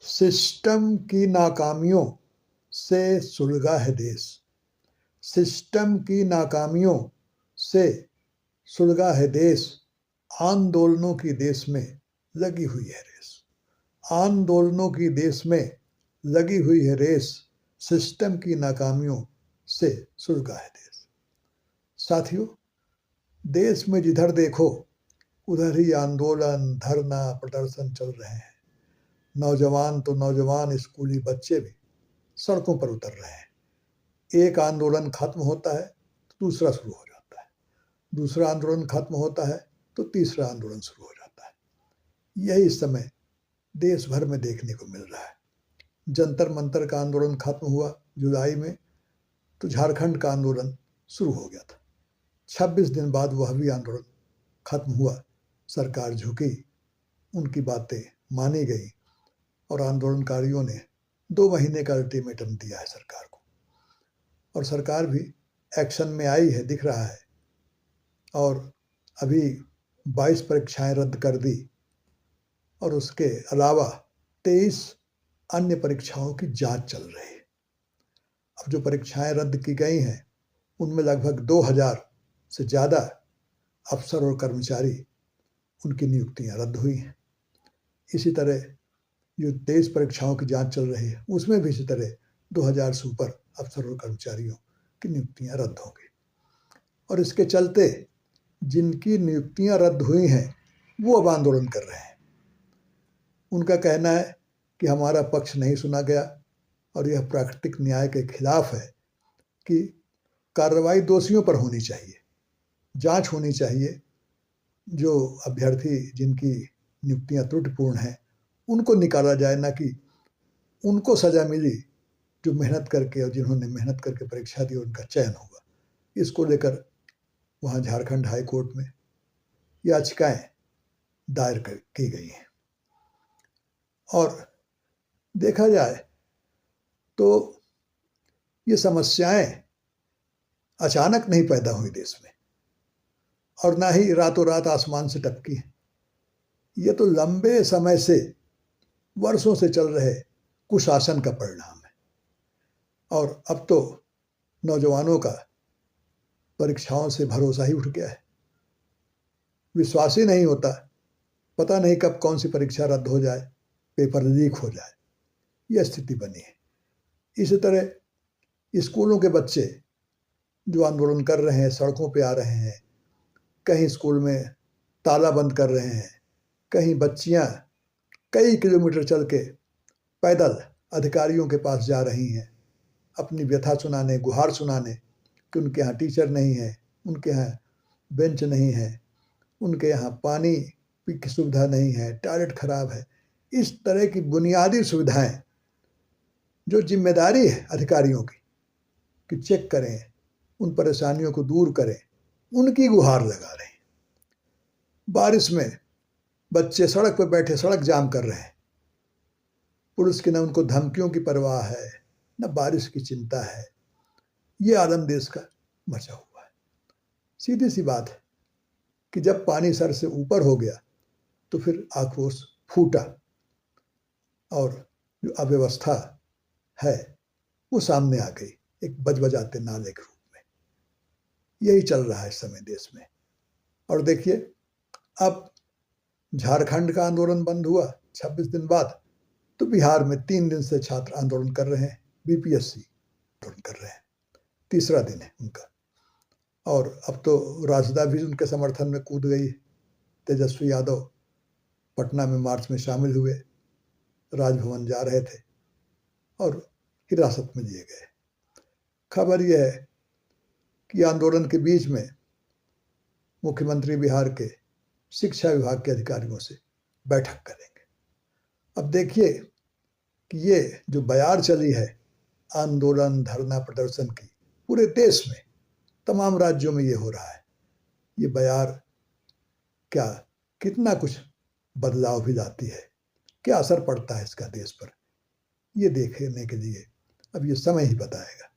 System की नाकामियों से सुलगा है देश। सिस्टम की नाकामियों से सुलगा है देश। आंदोलनों की देश में लगी हुई है रेस। आंदोलनों की देश में लगी हुई है रेस। सिस्टम की नाकामियों से सुलगा है देश। साथियों, देश में जिधर देखो उधर ही आंदोलन, धरना, प्रदर्शन चल रहे हैं। नौजवान तो नौजवान, स्कूली बच्चे भी सड़कों पर उतर रहे हैं। एक आंदोलन खत्म होता है तो दूसरा शुरू हो जाता है, दूसरा आंदोलन खत्म होता है तो तीसरा आंदोलन शुरू हो जाता है। यही इस समय देश भर में देखने को मिल रहा है। जंतर मंतर का आंदोलन खत्म हुआ जुलाई में, तो झारखंड का आंदोलन शुरू हो गया था। 26 दिन बाद वह भी आंदोलन खत्म हुआ, सरकार झुकी, उनकी बातें मानी गई और आंदोलनकारियों ने 2 महीने का अल्टीमेटम दिया है सरकार को। और सरकार भी एक्शन में आई है, दिख रहा है। और अभी 22 परीक्षाएं रद्द कर दी और उसके अलावा 23 अन्य परीक्षाओं की जांच चल रही है। अब जो परीक्षाएं रद्द की गई हैं उनमें लगभग 2000 से ज़्यादा अफसर और कर्मचारी, उनकी नियुक्तियां रद्द हुई हैं। इसी तरह जो 23 परीक्षाओं की जांच चल रही है उसमें भी इसी तरह 2000 से ऊपर अफसर और कर्मचारियों की नियुक्तियां रद्द होंगी। और इसके चलते जिनकी नियुक्तियां रद्द हुई हैं वो अब आंदोलन कर रहे हैं। उनका कहना है कि हमारा पक्ष नहीं सुना गया और यह प्राकृतिक न्याय के खिलाफ है कि कार्रवाई दोषियों पर होनी चाहिए, जांच होनी चाहिए। जो अभ्यर्थी जिनकी नियुक्तियां त्रुटिपूर्ण हैं उनको निकाला जाए, ना कि उनको सजा मिली जो मेहनत करके और जिन्होंने मेहनत करके परीक्षा दी उनका चयन हुआ। इसको लेकर वहाँ झारखंड हाई कोर्ट में याचिकाएं दायर की गई हैं। और देखा जाए तो ये समस्याएं अचानक नहीं पैदा हुई देश में और ना ही रातों रात आसमान से टपकी हैं। ये तो लंबे समय से, वर्षों से चल रहे कुशासन का परिणाम है। और अब तो नौजवानों का परीक्षाओं से भरोसा ही उठ गया है। विश्वास ही नहीं होता, पता नहीं कब कौन सी परीक्षा रद्द हो जाए, पेपर लीक हो जाए, यह स्थिति बनी है। इसी तरह स्कूलों के बच्चे जो आंदोलन कर रहे हैं, सड़कों पे आ रहे हैं, कहीं स्कूल में ताला बंद कर रहे हैं, कहीं बच्चियां कई किलोमीटर चल के पैदल अधिकारियों के पास जा रही हैं अपनी व्यथा सुनाने, गुहार सुनाने कि उनके यहाँ टीचर नहीं है, उनके यहाँ बेंच नहीं है, उनके यहाँ पानी की सुविधा नहीं है, टॉयलेट खराब है। इस तरह की बुनियादी सुविधाएं जो जिम्मेदारी है अधिकारियों की कि चेक करें, उन परेशानियों को दूर करें, उनकी गुहार लगा रहे हैं। बारिश में बच्चे सड़क पर बैठे सड़क जाम कर रहे हैं। पुलिस की न उनको धमकियों की परवाह है, न बारिश की चिंता है। ये आलम देश का मचा हुआ है। सीधी सी बात है कि जब पानी सर से ऊपर हो गया तो फिर आक्रोश फूटा और जो अव्यवस्था है वो सामने आ गई, एक बजबजाते नाले के रूप में। यही चल रहा है इस समय देश में। और देखिए, अब झारखंड का आंदोलन बंद हुआ 26 दिन बाद, तो बिहार में 3 दिन से छात्र आंदोलन कर रहे हैं, बीपीएससी आंदोलन कर रहे हैं, तीसरा दिन है उनका। और अब तो राजदा भी उनके समर्थन में कूद गई। तेजस्वी यादव पटना में मार्च में शामिल हुए, राजभवन जा रहे थे और हिरासत में लिए गए। खबर यह है कि आंदोलन के बीच में मुख्यमंत्री बिहार के शिक्षा विभाग के अधिकारियों से बैठक करेंगे। अब देखिए कि ये जो बयार चली है आंदोलन, धरना, प्रदर्शन की, पूरे देश में तमाम राज्यों में ये हो रहा है। ये बयार क्या कितना कुछ बदलाव भी लाती है, क्या असर पड़ता है इसका देश पर, ये देखने के लिए अब ये समय ही बताएगा।